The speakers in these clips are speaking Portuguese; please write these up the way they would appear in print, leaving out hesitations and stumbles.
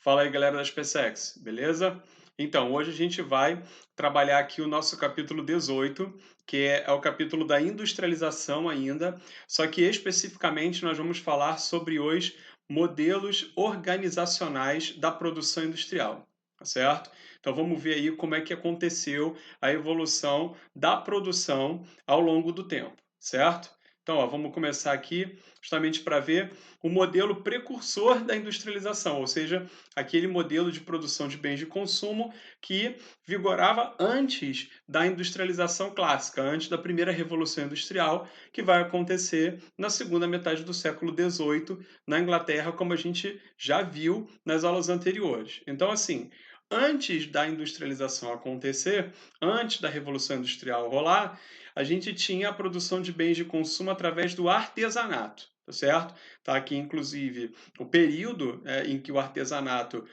Fala aí, galera da SpaceX, beleza? Então, hoje a gente vai trabalhar aqui o nosso capítulo 18, que é o capítulo da industrialização ainda, só que especificamente nós vamos falar sobre os modelos organizacionais da produção industrial, tá certo? Então vamos ver aí como é que aconteceu a evolução da produção ao longo do tempo, certo? Então, ó, vamos começar aqui justamente para ver o modelo precursor da industrialização, ou seja, aquele modelo de produção de bens de consumo que vigorava antes da industrialização clássica, antes da primeira revolução industrial, que vai acontecer na segunda metade do século XVIII na Inglaterra, como a gente já viu nas aulas anteriores. Então, assim, antes da industrialização acontecer, antes da revolução industrial rolar, a gente tinha a produção de bens de consumo através do artesanato, tá certo? Tá aqui, inclusive, o período em que o artesanato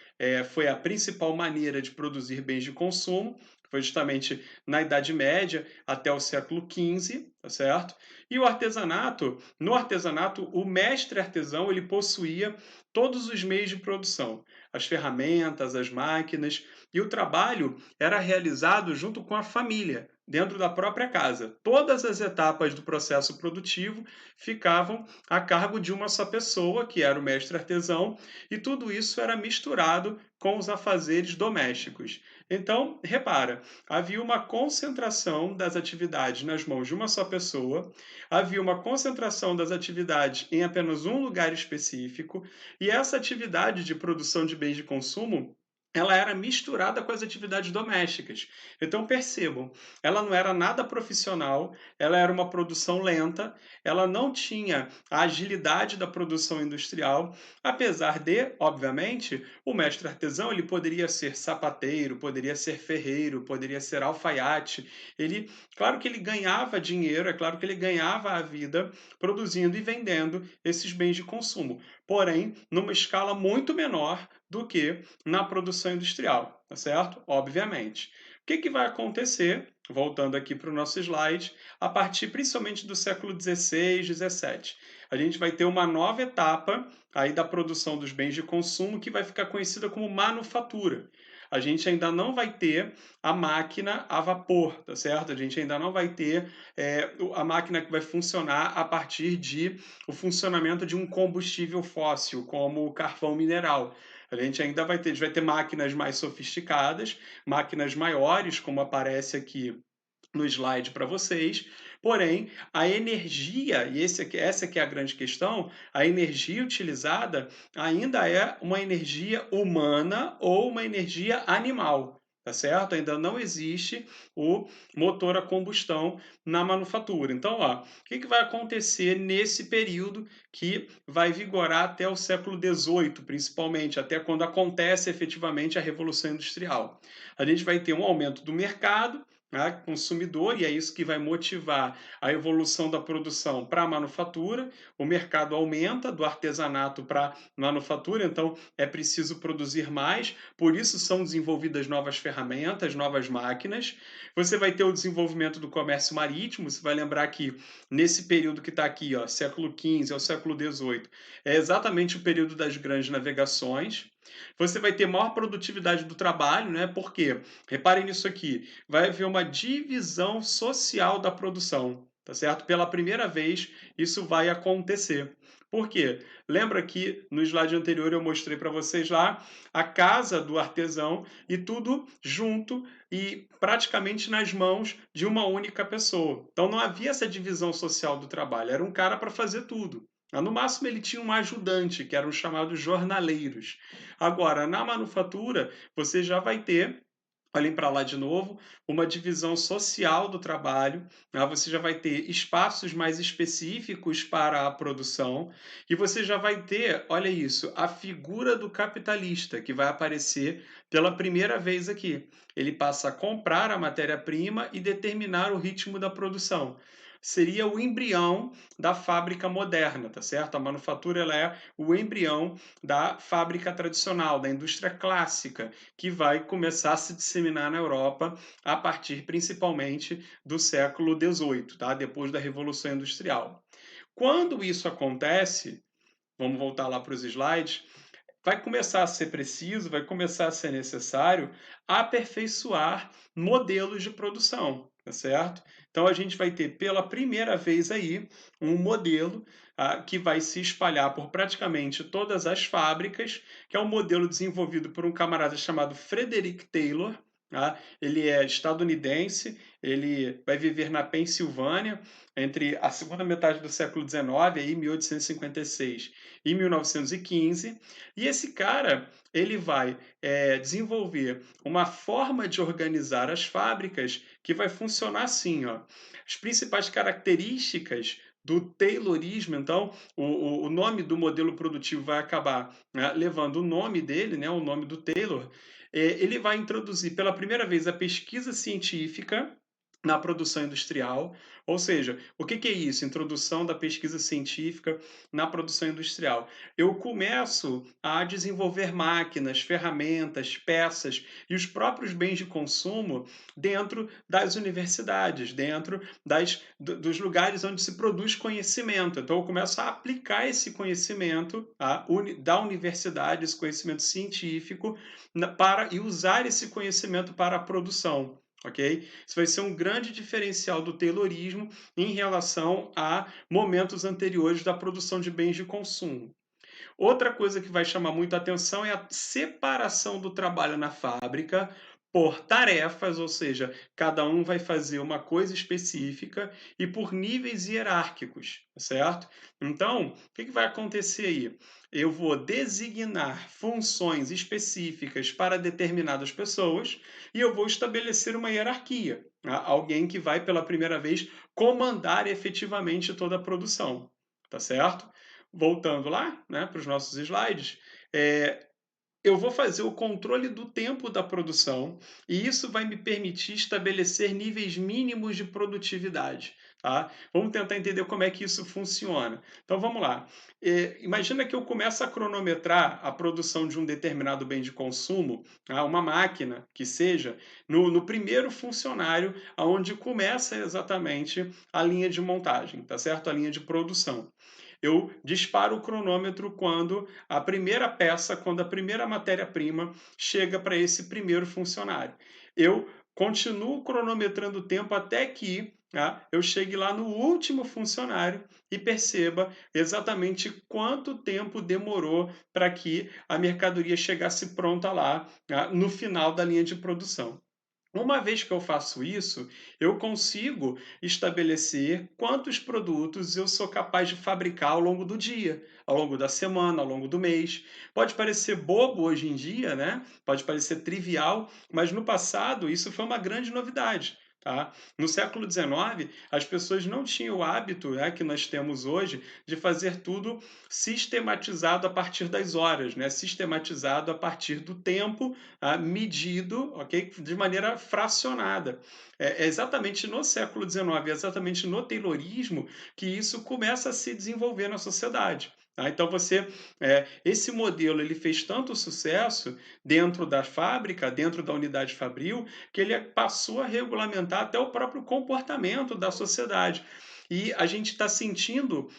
foi a principal maneira de produzir bens de consumo, foi justamente na Idade Média até o século XV, tá certo? E o artesanato, no artesanato, o mestre artesão ele possuía todos os meios de produção, as ferramentas, as máquinas, e o trabalho era realizado junto com a família, dentro da própria casa. Todas as etapas do processo produtivo ficavam a cargo de uma só pessoa, que era o mestre artesão, e tudo isso era misturado com os afazeres domésticos. Então, repara, havia uma concentração das atividades nas mãos de uma só pessoa, havia uma concentração das atividades em apenas um lugar específico, e essa atividade de produção de bens de consumo ela era misturada com as atividades domésticas. Então percebam, ela não era nada profissional, ela era uma produção lenta, ela não tinha a agilidade da produção industrial, apesar de, obviamente, o mestre artesão ele poderia ser sapateiro, poderia ser ferreiro, poderia ser alfaiate. Ele, claro que ele ganhava dinheiro, é claro que ele ganhava a vida produzindo e vendendo esses bens de consumo, porém, numa escala muito menor do que na produção industrial, tá certo? Obviamente. O que vai acontecer, voltando aqui para o nosso slide, a partir principalmente do século XVI, XVII? A gente vai ter uma nova etapa aí da produção dos bens de consumo que vai ficar conhecida como manufatura. A gente ainda não vai ter a máquina a vapor, tá certo? A gente ainda não vai ter a máquina que vai funcionar a partir de o funcionamento de um combustível fóssil, como o carvão mineral. A gente ainda vai ter, a gente vai ter máquinas mais sofisticadas, máquinas maiores, como aparece aqui no slide para vocês, porém a energia, e essa aqui é a grande questão, a energia utilizada ainda é uma energia humana ou uma energia animal. Tá certo? Ainda não existe o motor a combustão na manufatura. Então, ó, o que vai acontecer nesse período que vai vigorar até o século XVIII, principalmente, até quando acontece efetivamente a Revolução Industrial? A gente vai ter um aumento do mercado, consumidor, e é isso que vai motivar a evolução da produção para a manufatura. O mercado aumenta do artesanato para manufatura, então é preciso produzir mais, por isso são desenvolvidas novas ferramentas, novas máquinas. Você vai ter o desenvolvimento do comércio marítimo, você vai lembrar que nesse período que está aqui, ó, século XV ao século XVIII, é exatamente o período das grandes navegações. Você vai ter maior produtividade do trabalho, né? Por quê? Reparem nisso aqui, vai haver uma divisão social da produção, tá certo? Pela primeira vez isso vai acontecer. Por quê? Lembra que no slide anterior eu mostrei para vocês lá a casa do artesão e tudo junto e praticamente nas mãos de uma única pessoa. Então não havia essa divisão social do trabalho, era um cara para fazer tudo. No máximo ele tinha um ajudante, que eram os chamados jornaleiros. Agora, na manufatura, você já vai ter, olhem para lá de novo, uma divisão social do trabalho, né? Você já vai ter espaços mais específicos para a produção, e você já vai ter, olha isso, a figura do capitalista, que vai aparecer pela primeira vez aqui. Ele passa a comprar a matéria-prima e determinar o ritmo da produção. Seria o embrião da fábrica moderna, tá certo? A manufatura ela é o embrião da fábrica tradicional, da indústria clássica, que vai começar a se disseminar na Europa a partir principalmente do século XVIII, tá? Depois da Revolução Industrial. Quando isso acontece, vamos voltar lá para os slides, vai começar a ser preciso, vai começar a ser necessário aperfeiçoar modelos de produção, tá certo? Então a gente vai ter pela primeira vez aí um modelo que vai se espalhar por praticamente todas as fábricas, que é um modelo desenvolvido por um camarada chamado Frederick Taylor. Tá? Ele é estadunidense, ele vai viver na Pensilvânia entre a segunda metade do século XIX, aí 1856, e 1915. E esse cara, ele vai desenvolver uma forma de organizar as fábricas que vai funcionar assim, ó. As principais características do Taylorismo, então, o nome do modelo produtivo vai acabar, né, levando o nome dele, né, o nome do Taylor. Ele vai introduzir pela primeira vez a pesquisa científica na produção industrial, ou seja, o que é isso? Introdução da pesquisa científica na produção industrial. Eu começo a desenvolver máquinas, ferramentas, peças e os próprios bens de consumo dentro das universidades, dentro dos lugares onde se produz conhecimento. Então, eu começo a aplicar esse conhecimento da universidade, esse conhecimento científico, e usar esse conhecimento para a produção. Ok? Isso vai ser um grande diferencial do Taylorismo em relação a momentos anteriores da produção de bens de consumo. Outra coisa que vai chamar muita atenção é a separação do trabalho na fábrica por tarefas, ou seja, cada um vai fazer uma coisa específica e por níveis hierárquicos, certo? Então, o que vai acontecer aí? Eu vou designar funções específicas para determinadas pessoas e eu vou estabelecer uma hierarquia, tá? Alguém que vai pela primeira vez comandar efetivamente toda a produção, tá certo? Voltando lá, né, para os nossos slides, eu vou fazer o controle do tempo da produção e isso vai me permitir estabelecer níveis mínimos de produtividade. Tá? Vamos tentar entender como é que isso funciona. Então vamos lá. Imagina que eu começo a cronometrar a produção de um determinado bem de consumo, tá? Uma máquina que seja, no primeiro funcionário, onde começa exatamente a linha de montagem, tá certo? A linha de produção. Eu disparo o cronômetro quando a primeira peça, quando a primeira matéria-prima chega para esse primeiro funcionário. Eu continuo cronometrando o tempo até que eu chegue lá no último funcionário e perceba exatamente quanto tempo demorou para que a mercadoria chegasse pronta lá no final da linha de produção. Uma vez que eu faço isso, eu consigo estabelecer quantos produtos eu sou capaz de fabricar ao longo do dia, ao longo da semana, ao longo do mês. Pode parecer bobo hoje em dia, né? Pode parecer trivial, mas no passado isso foi uma grande novidade. Tá? No século XIX, as pessoas não tinham o hábito, né, que nós temos hoje de fazer tudo sistematizado a partir das horas, né? Sistematizado a partir do tempo medido, ok? De maneira fracionada. É exatamente no século XIX, é exatamente no Taylorismo que isso começa a se desenvolver na sociedade. Tá? Então esse modelo ele fez tanto sucesso dentro da fábrica, dentro da unidade fabril, que ele passou a regulamentar até o próprio comportamento da sociedade. E a gente está sentindo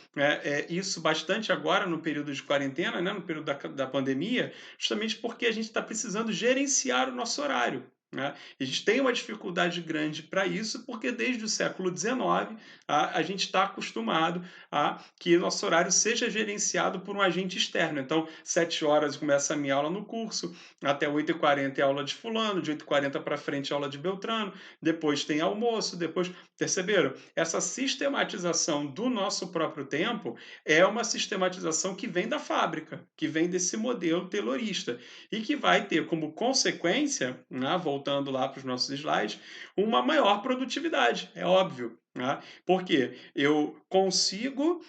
isso bastante agora no período de quarentena, né, no período da pandemia, justamente porque a gente está precisando gerenciar o nosso horário. Né? A gente tem uma dificuldade grande para isso, porque desde o século XIX a gente está acostumado a que nosso horário seja gerenciado por um agente externo. Então, 7 horas começa a minha aula no curso, até 8h40 é aula de fulano, de 8h40 para frente é aula de Beltrano, depois tem almoço, depois... Perceberam? Essa sistematização do nosso próprio tempo é uma sistematização que vem da fábrica, que vem desse modelo taylorista e que vai ter como consequência, né, voltando lá para os nossos slides, uma maior produtividade, é óbvio. Né? Porque eu consigo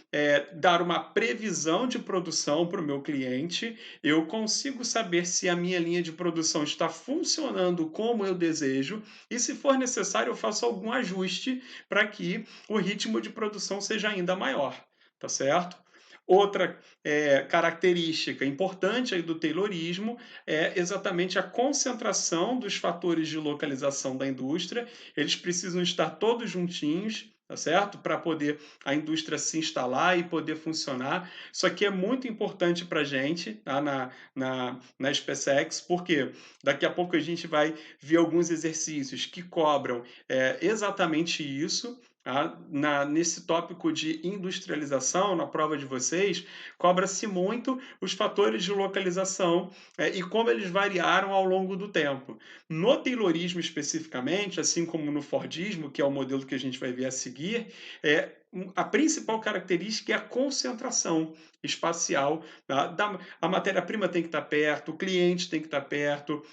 dar uma previsão de produção para o meu cliente, eu consigo saber se a minha linha de produção está funcionando como eu desejo e, se for necessário, eu faço algum ajuste para que o ritmo de produção seja ainda maior, tá certo? Outra característica importante aí do Taylorismo é exatamente a concentração dos fatores de localização da indústria. Eles precisam estar todos juntinhos, tá certo? Para poder a indústria se instalar e poder funcionar. Isso aqui é muito importante para a gente, tá? Na SpaceX, porque daqui a pouco a gente vai ver alguns exercícios que cobram exatamente isso. Tá? Nesse tópico de industrialização, na prova de vocês, cobra-se muito os fatores de localização e como eles variaram ao longo do tempo. No Taylorismo especificamente, assim como no Fordismo, que é o modelo que a gente vai ver a seguir, a principal característica é a concentração espacial. Tá? A matéria-prima tem que estar perto, o cliente tem que estar perto,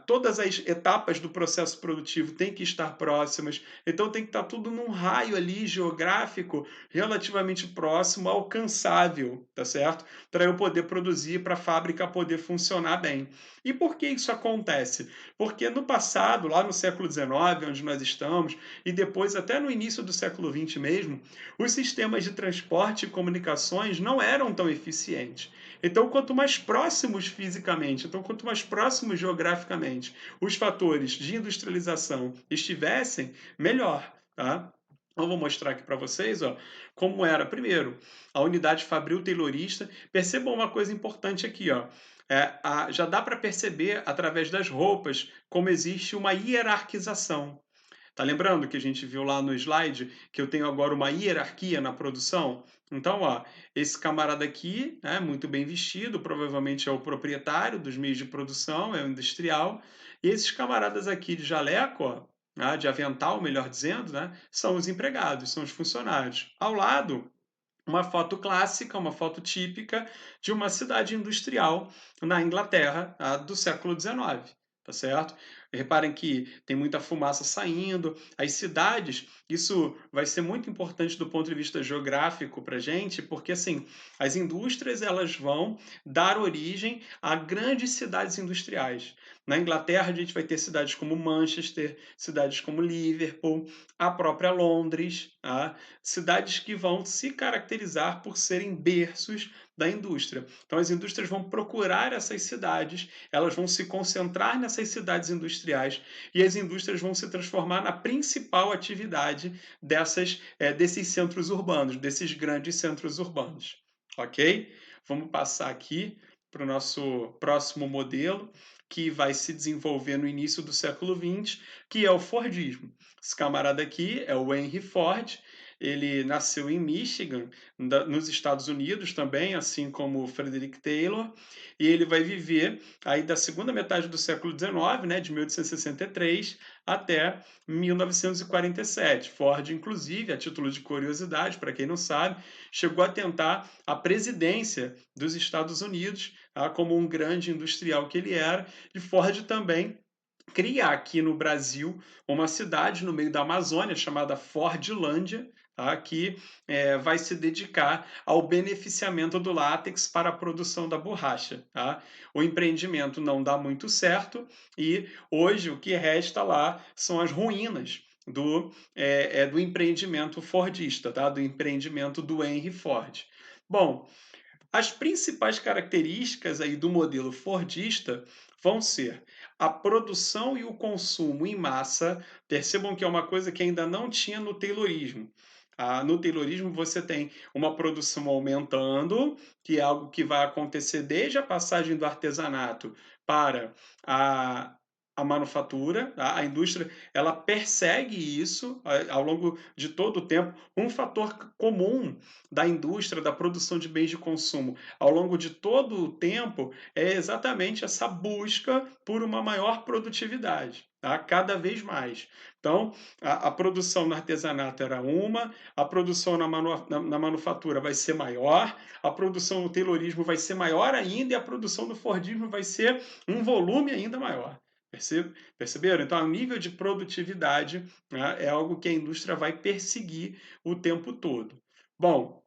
todas as etapas do processo produtivo têm que estar próximas, então tem que estar tudo num raio ali geográfico relativamente próximo, alcançável, tá certo? Para eu poder produzir, para a fábrica poder funcionar bem. E por que isso acontece? Porque no passado, lá no século XIX, onde nós estamos, e depois até no início do século XX mesmo, os sistemas de transporte e comunicações não eram tão eficientes. Então, quanto mais próximos fisicamente, então quanto mais próximos geograficamente os fatores de industrialização estivessem, melhor, tá? Então, vou mostrar aqui para vocês, ó, como era, primeiro, a unidade fabril taylorista. Percebam uma coisa importante aqui, ó. Já dá para perceber através das roupas como existe uma hierarquização. Tá lembrando que a gente viu lá no slide que eu tenho agora uma hierarquia na produção? Então, ó, esse camarada aqui, né, muito bem vestido, provavelmente é o proprietário dos meios de produção, é o industrial. E esses camaradas aqui de jaleco, ó, né, de avental, melhor dizendo, né, são os empregados, são os funcionários. Ao lado, uma foto clássica, uma foto típica de uma cidade industrial na Inglaterra, tá, do século XIX, tá certo? Reparem que tem muita fumaça saindo. As cidades, isso vai ser muito importante do ponto de vista geográfico para a gente, porque assim, as indústrias elas vão dar origem a grandes cidades industriais. Na Inglaterra, a gente vai ter cidades como Manchester, cidades como Liverpool, a própria Londres, tá? Cidades que vão se caracterizar por serem berços da indústria. Então, as indústrias vão procurar essas cidades, elas vão se concentrar nessas cidades industriais e as indústrias vão se transformar na principal atividade desses centros urbanos, desses grandes centros urbanos. Ok? Vamos passar aqui para o nosso próximo modelo, que vai se desenvolver no início do século XX, que é o Fordismo. Esse camarada aqui é o Henry Ford. Ele nasceu em Michigan, nos Estados Unidos também, assim como o Frederick Taylor, e ele vai viver aí da segunda metade do século XIX, né, de 1863 até 1947. Ford, inclusive, a título de curiosidade, para quem não sabe, chegou a tentar a presidência dos Estados Unidos, tá, como um grande industrial que ele era, e Ford também cria aqui no Brasil uma cidade no meio da Amazônia chamada Fordlândia, tá, que vai se dedicar ao beneficiamento do látex para a produção da borracha. Tá? O empreendimento não dá muito certo e hoje o que resta lá são as ruínas do empreendimento fordista, tá? Do empreendimento do Henry Ford. Bom, as principais características aí do modelo fordista vão ser a produção e o consumo em massa. Percebam que é uma coisa que ainda não tinha no Taylorismo. No Taylorismo você tem uma produção aumentando, que é algo que vai acontecer desde a passagem do artesanato para a, a manufatura. Tá? A indústria ela persegue isso ao longo de todo o tempo. Um fator comum da indústria, da produção de bens de consumo ao longo de todo o tempo é exatamente essa busca por uma maior produtividade, tá? Cada vez mais. Então, a produção no artesanato era uma, a produção na manufatura vai ser maior, a produção no taylorismo vai ser maior ainda e a produção do Fordismo vai ser um volume ainda maior. Perceberam? Então, o nível de produtividade, né, é algo que a indústria vai perseguir o tempo todo. Bom,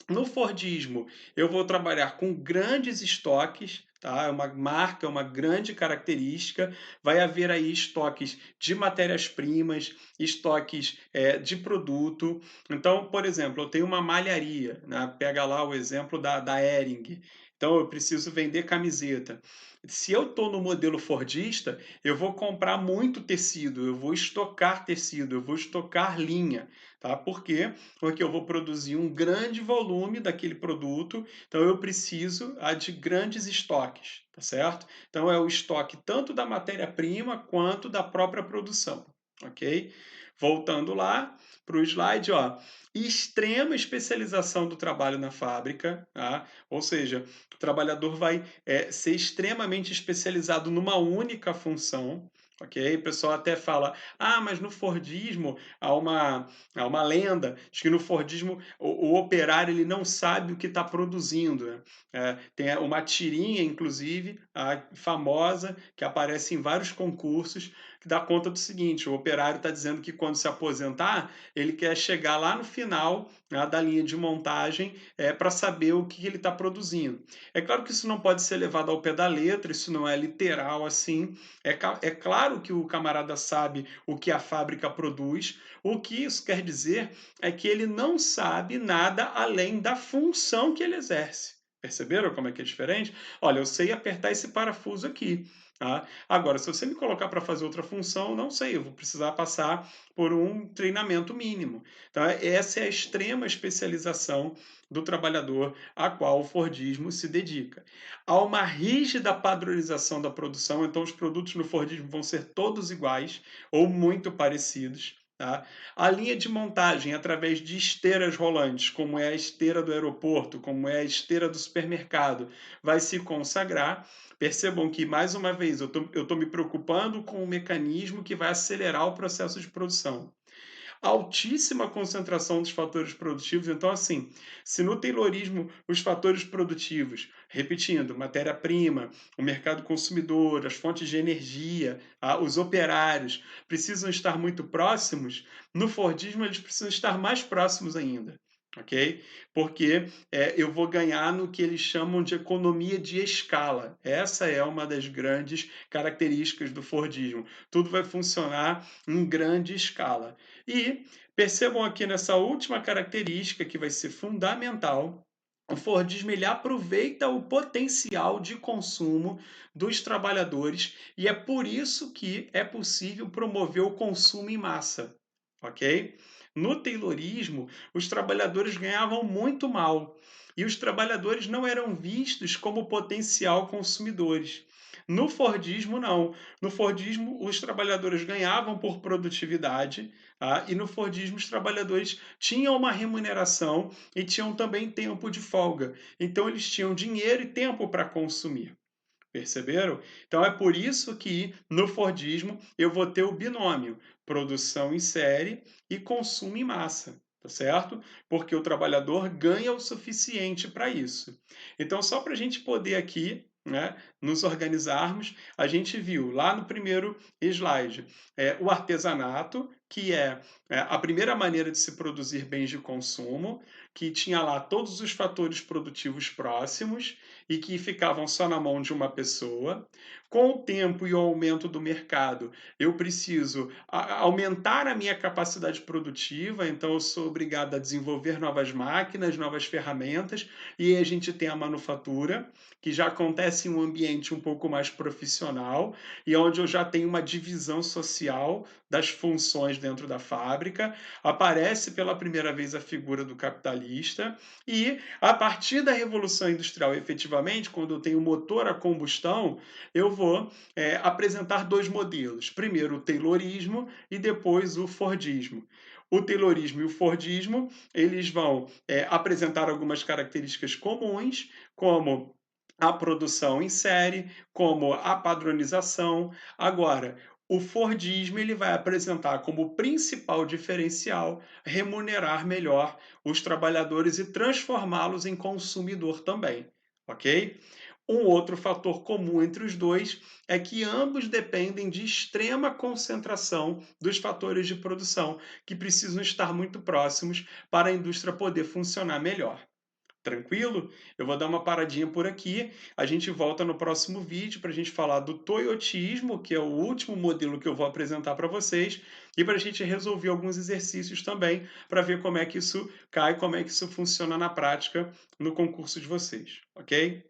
no Fordismo, eu vou trabalhar com grandes estoques, tá? É uma marca, é uma grande característica. Vai haver aí estoques de matérias-primas, estoques de produto. Então, por exemplo, eu tenho uma malharia, né? Pega lá o exemplo da Hering. Então eu preciso vender camiseta. Se eu estou no modelo fordista, eu vou comprar muito tecido, eu vou estocar tecido, eu vou estocar linha, tá? Por quê? Porque eu vou produzir um grande volume daquele produto, então eu preciso de grandes estoques, tá certo? Então é o estoque tanto da matéria-prima quanto da própria produção, ok? Voltando lá para o slide, ó, extrema especialização do trabalho na fábrica, tá? Ou seja, o trabalhador vai ser extremamente especializado numa única função, ok? O pessoal até fala, mas no Fordismo há uma lenda de que no Fordismo o operário ele não sabe o que está produzindo, né? Tem uma tirinha, inclusive, famosa, que aparece em vários concursos, que dá conta do seguinte: o operário está dizendo que quando se aposentar, ele quer chegar lá no final, né, da linha de montagem para saber o que ele está produzindo. É claro que isso não pode ser levado ao pé da letra, isso não é literal assim. É claro que o camarada sabe o que a fábrica produz, o que isso quer dizer é que ele não sabe nada além da função que ele exerce. Perceberam como é que é diferente? Olha, eu sei apertar esse parafuso aqui. Tá? Agora, se você me colocar para fazer outra função, não sei, eu vou precisar passar por um treinamento mínimo. Então, essa é a extrema especialização do trabalhador a qual o Fordismo se dedica. Há uma rígida padronização da produção, então os produtos no Fordismo vão ser todos iguais ou muito parecidos. Tá? A linha de montagem através de esteiras rolantes, como é a esteira do aeroporto, como é a esteira do supermercado, vai se consagrar. Percebam que, mais uma vez, eu estou me preocupando com o mecanismo que vai acelerar o processo de produção. Altíssima concentração dos fatores produtivos. Então, assim, se no Taylorismo os fatores produtivos, repetindo, matéria-prima, o mercado consumidor, as fontes de energia, os operários, precisam estar muito próximos, no Fordismo eles precisam estar mais próximos ainda. Ok? Porque eu vou ganhar no que eles chamam de economia de escala. Essa é uma das grandes características do Fordismo. Tudo vai funcionar em grande escala. E percebam aqui nessa última característica que vai ser fundamental, o Fordismo ele aproveita o potencial de consumo dos trabalhadores e é por isso que é possível promover o consumo em massa, ok? No Taylorismo, os trabalhadores ganhavam muito mal e os trabalhadores não eram vistos como potencial consumidores. No Fordismo, não. No Fordismo, os trabalhadores ganhavam por produtividade, e no Fordismo, os trabalhadores tinham uma remuneração e tinham também tempo de folga. Então, eles tinham dinheiro e tempo para consumir. Perceberam? Então, é por isso que no Fordismo eu vou ter o binômio produção em série e consumo em massa. Tá certo? Porque o trabalhador ganha o suficiente para isso. Então, só para a gente poder aqui, né, nos organizarmos, a gente viu lá no primeiro slide o artesanato, que é a primeira maneira de se produzir bens de consumo, que tinha lá todos os fatores produtivos próximos e que ficavam só na mão de uma pessoa. Com o tempo e o aumento do mercado, eu preciso aumentar a minha capacidade produtiva, então eu sou obrigado a desenvolver novas máquinas, novas ferramentas, e aí a gente tem a manufatura, que já acontece em um ambiente um pouco mais profissional, e onde eu já tenho uma divisão social das funções dentro da fábrica, aparece pela primeira vez a figura do capitalista, e a partir da Revolução Industrial, efetivamente, quando eu tenho motor a combustão, eu vou apresentar dois modelos. Primeiro, o Taylorismo e depois o Fordismo. O Taylorismo e o Fordismo, eles vão apresentar algumas características comuns, como a produção em série, como a padronização. Agora, o Fordismo ele vai apresentar como principal diferencial remunerar melhor os trabalhadores e transformá-los em consumidor também, ok? Um outro fator comum entre os dois é que ambos dependem de extrema concentração dos fatores de produção, que precisam estar muito próximos para a indústria poder funcionar melhor. Tranquilo? Eu vou dar uma paradinha por aqui. A gente volta no próximo vídeo para a gente falar do toyotismo, que é o último modelo que eu vou apresentar para vocês, e para a gente resolver alguns exercícios também, para ver como é que isso cai, como é que isso funciona na prática no concurso de vocês, ok?